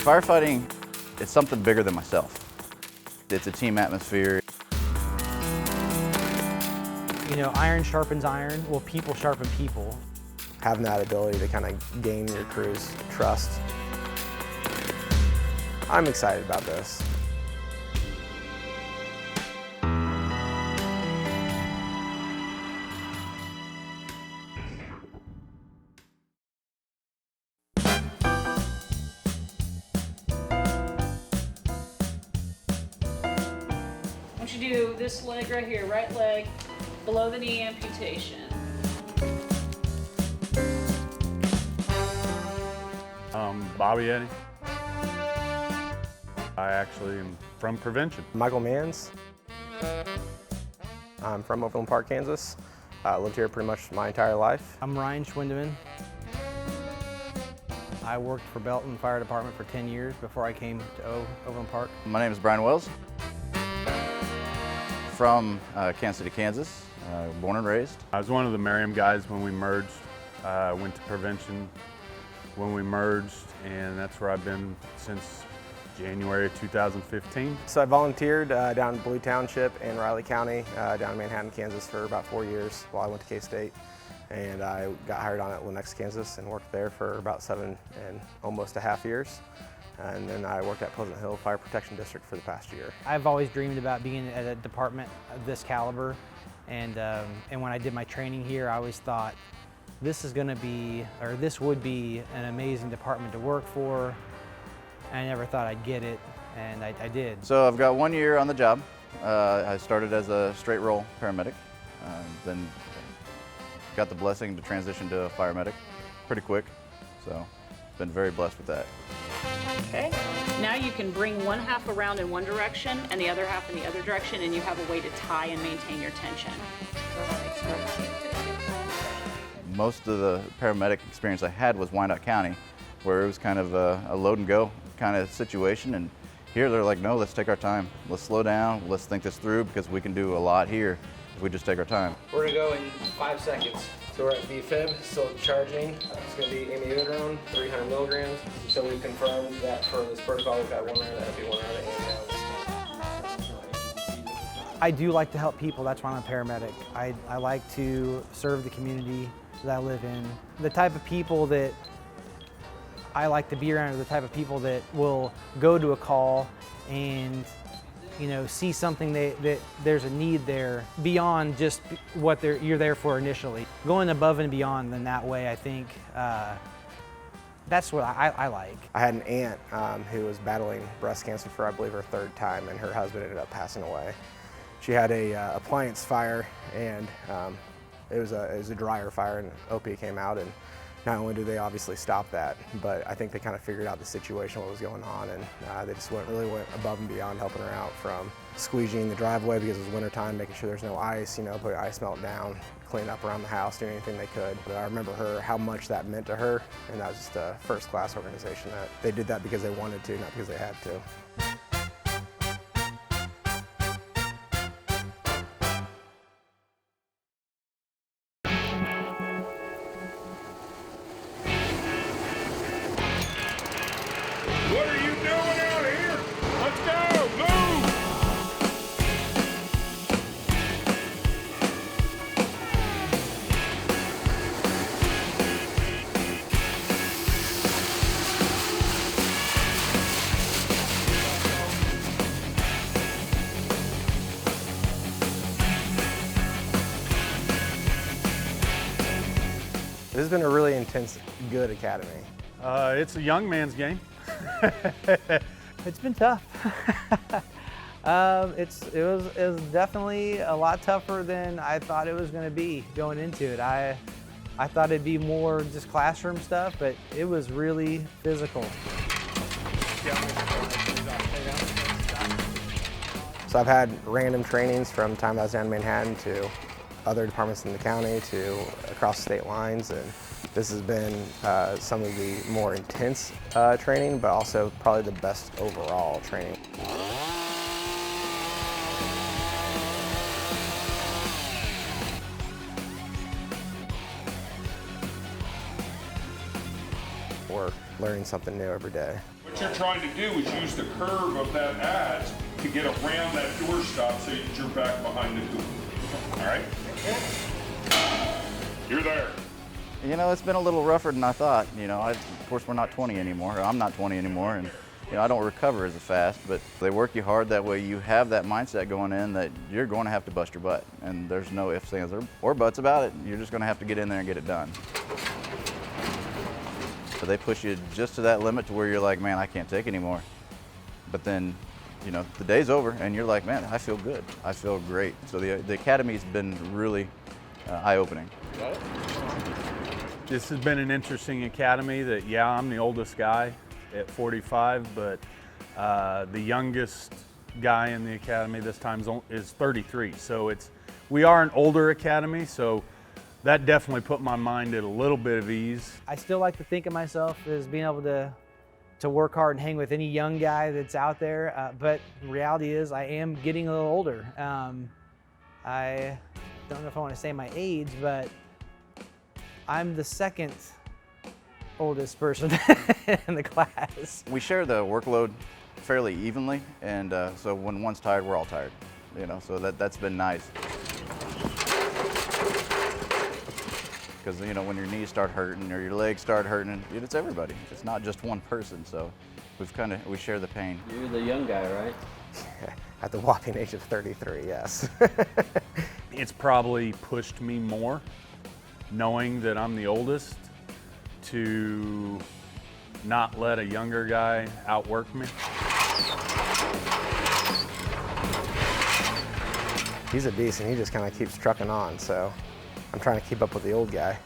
Firefighting, it's something bigger than myself. It's a team atmosphere. You know, iron sharpens iron, well, people sharpen people. Having that ability to kind of gain your crew's trust. I'm excited about this. I want you to do this leg right here, right leg, below the knee amputation. Bobby Eddie. I actually am from prevention. Michael Manns. I'm from Overland Park, Kansas. Lived here pretty much my entire life. I'm Ryan Schwindeman. I worked for Belton Fire Department for 10 years before I came to Overland Park. My name is Brian Wells. From Kansas City, Kansas, born and raised. I was one of the Merriam guys when we merged. Went to prevention when we merged, and that's where I've been since January of 2015. So I volunteered down in Blue Township in Riley County, down in Manhattan, Kansas for about 4 years while I went to K-State. And I got hired on at Lenex, Kansas and worked there for about 7 and almost a half years. And then I worked at Pleasant Hill Fire Protection District for the past year. I've always dreamed about being at a department of this caliber, and when I did my training here, I always thought this would be an amazing department to work for. I never thought I'd get it, and I did. So I've got 1 year on the job. I started as a straight roll paramedic, then got the blessing to transition to a fire medic pretty quick. So been very blessed with that. Okay. Now you can bring one half around in one direction and the other half in the other direction, and you have a way to tie and maintain your tension. Most of the paramedic experience I had was Wyandotte County, where it was kind of a load and go kind of situation. And here they're like, no, let's take our time. Let's slow down. Let's think this through, because we can do a lot here if we just take our time. We're gonna go in 5 seconds. So we're at VFib, still charging. It's gonna be amiodarone, 300 milligrams. So we've confirmed that for this protocol, we've got 1 round of epi, 1 round of amio. I do like to help people, that's why I'm a paramedic. I like to serve the community that I live in. The type of people that I like to be around are the type of people that will go to a call and see something that there's a need there beyond just what you're there for initially. Going above and beyond in that way, I think that's what I like. I had an aunt who was battling breast cancer for, I believe, her 3rd time, and her husband ended up passing away. She had a appliance fire, and it was a dryer fire, and OP came out, and not only did they obviously stop that, but I think they kind of figured out the situation, what was going on, and they just really went above and beyond helping her out, from squeegeeing the driveway because it was wintertime, making sure there's no ice, putting ice melt down, cleaning up around the house, doing anything they could. But I remember how much that meant to her, and that was just a first-class organization. That they did that because they wanted to, not because they had to. What are you doing out here? Let's go! Move! This has been a really intense, good academy. It's a young man's game. It's been tough. It was definitely a lot tougher than I thought it was going to be going into it. I thought it'd be more just classroom stuff, but it was really physical. So I've had random trainings from time I was down in Manhattan to other departments in the county to across state lines, and this has been some of the more intense training, but also probably the best overall training. We're learning something new every day. What you're trying to do is use the curve of that adze to get around that door stop so that you're back behind the door. All right? You're there. You know, it's been a little rougher than I thought. You know, of course, we're not 20 anymore. Or I'm not 20 anymore, and you know, I don't recover as fast. But they work you hard. That way, you have that mindset going in that you're going to have to bust your butt, and there's no ifs, ands, or buts about it. You're just going to have to get in there and get it done. So they push you just to that limit to where you're like, man, I can't take anymore. But then, you know, the day's over, and you're like, man, I feel good. I feel great. So the academy's been really eye-opening. This has been an interesting academy that, yeah, I'm the oldest guy at 45, but the youngest guy in the academy this time is 33. So we are an older academy, so that definitely put my mind at a little bit of ease. I still like to think of myself as being able to work hard and hang with any young guy that's out there, but the reality is I am getting a little older. I don't know if I want to say my age, but I'm the second oldest person in the class. We share the workload fairly evenly, and so when one's tired, we're all tired. You know, so that's been nice. Because you know, when your knees start hurting or your legs start hurting, it's everybody. It's not just one person. So we share the pain. You're the young guy, right? At the whopping age of 33, yes. It's probably pushed me more, knowing that I'm the oldest, to not let a younger guy outwork me. He's a beast, and he just kind of keeps trucking on, so I'm trying to keep up with the old guy.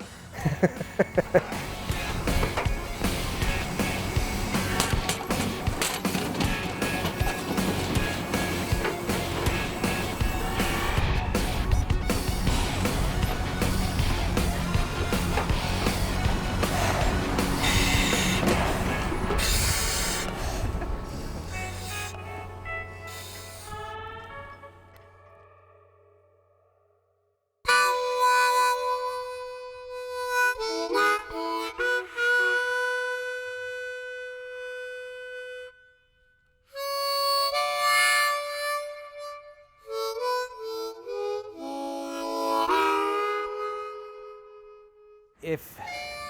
If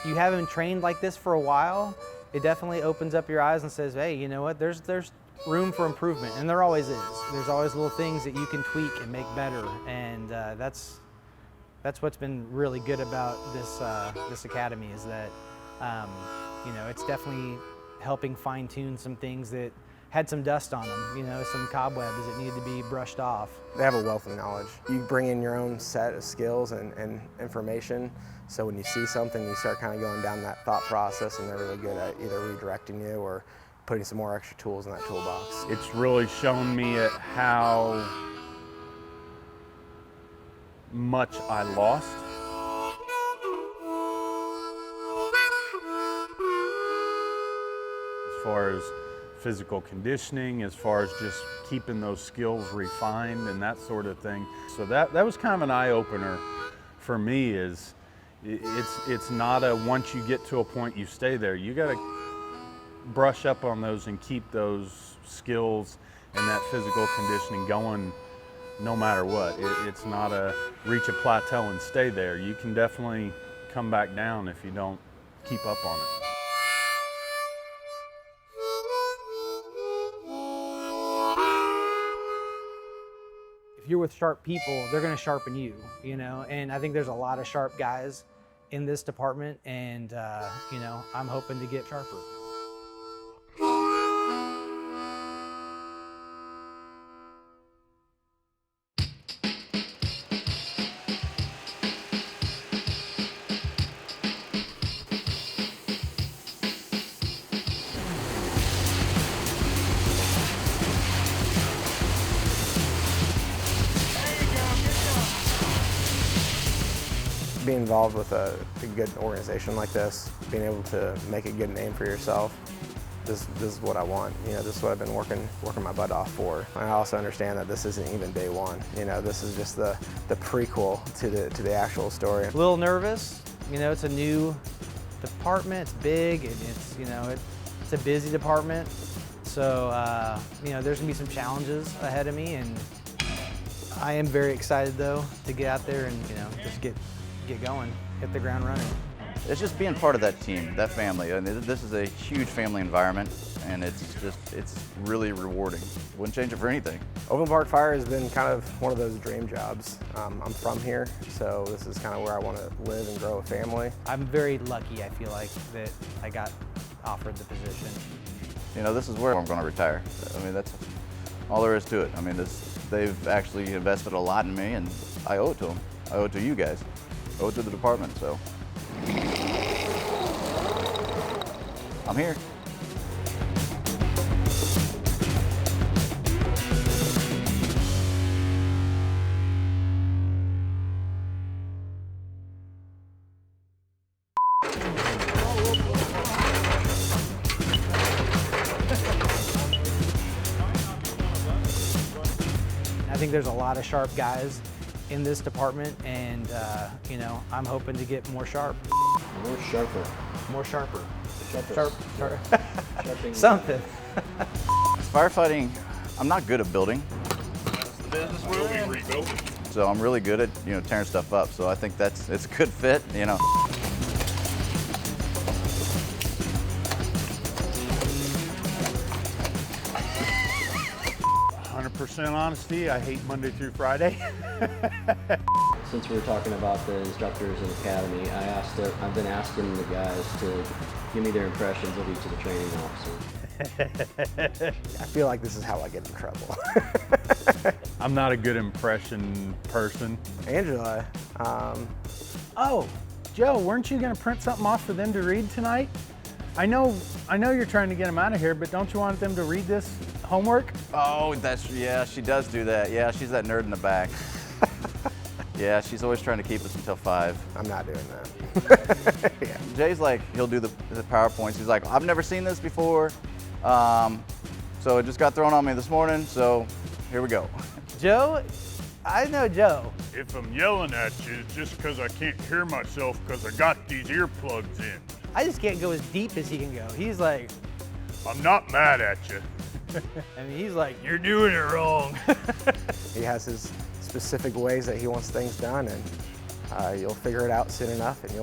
you haven't trained like this for a while, it definitely opens up your eyes and says, hey, you know what, there's room for improvement, and there always is. There's always little things that you can tweak and make better, and that's what's been really good about this academy, is that you know, it's definitely helping fine-tune some things that had some dust on them, you know, some cobwebs that needed to be brushed off. They have a wealth of knowledge. You bring in your own set of skills and information, so when you see something, you start kind of going down that thought process, and they're really good at either redirecting you or putting some more extra tools in that toolbox. It's really shown me at how much I lost. As far as physical conditioning, as far as just keeping those skills refined and that sort of thing. So that was kind of an eye-opener for me. Is it's not a once you get to a point you stay there. You got to brush up on those and keep those skills and that physical conditioning going no matter what. It's not a reach a plateau and stay there. You can definitely come back down if you don't keep up on it. If you're with sharp people, they're going to sharpen you, you know, and I think there's a lot of sharp guys in this department, and you know, I'm hoping to get sharper. Being involved with a good organization like this, being able to make a good name for yourself, this is what I want. You know, this is what I've been working my butt off for. I also understand that this isn't even day one. You know, this is just the prequel to the actual story. A little nervous, you know, it's a new department, it's big, and it's, you know, It's a busy department, so you know, there's gonna be some challenges ahead of me, and I am very excited though to get out there and, you know, just get going, hit the ground running. It's just being part of that team, that family. And this is a huge family environment, and it's really rewarding. Wouldn't change it for anything. Overland Park Fire has been kind of one of those dream jobs. I'm from here, so this is kind of where I want to live and grow a family. I'm very lucky, I feel like, that I got offered the position. You know, this is where I'm going to retire. I mean, that's all there is to it. I mean, they've actually invested a lot in me, and I owe it to them. I owe it to you guys. I owe it to the department, so. I'm here. I think there's a lot of sharp guys in this department, and you know, I'm hoping to get more sharp. More sharper. More sharper. Sharper. Sharp. Sharpening. Something. Firefighting, I'm not good at building, Building rebuilding. so I'm really good at, you know, tearing stuff up. So I think it's a good fit, you know. 100% honesty, I hate Monday through Friday. Since we're talking about the instructors in Academy, I've been asking the guys to give me their impressions of each of the training officers. I feel like this is how I get in trouble. I'm not a good impression person. Angela, Oh, Joe, weren't you gonna print something off for them to read tonight? I know you're trying to get them out of here, but don't you want them to read this homework? Oh, yeah, she does do that. Yeah, she's that nerd in the back. Yeah, she's always trying to keep us until 5. I'm not doing that. Yeah. Jay's like, he'll do the PowerPoints. He's like, I've never seen this before. So it just got thrown on me this morning, so here we go. Joe, I know Joe. If I'm yelling at you, it's just because I can't hear myself because I got these earplugs in. I just can't go as deep as he can go. He's like, I'm not mad at you. I mean, he's like, you're doing it wrong. He has his specific ways that he wants things done, and you'll figure it out soon enough, and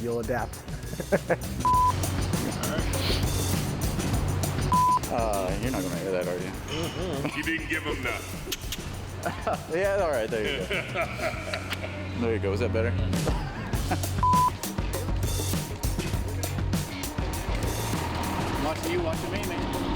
you'll adapt. You're not gonna hear that, are you? You didn't give him none. Yeah, all right, there you go. There you go, is that better? Watching you, watching me, man.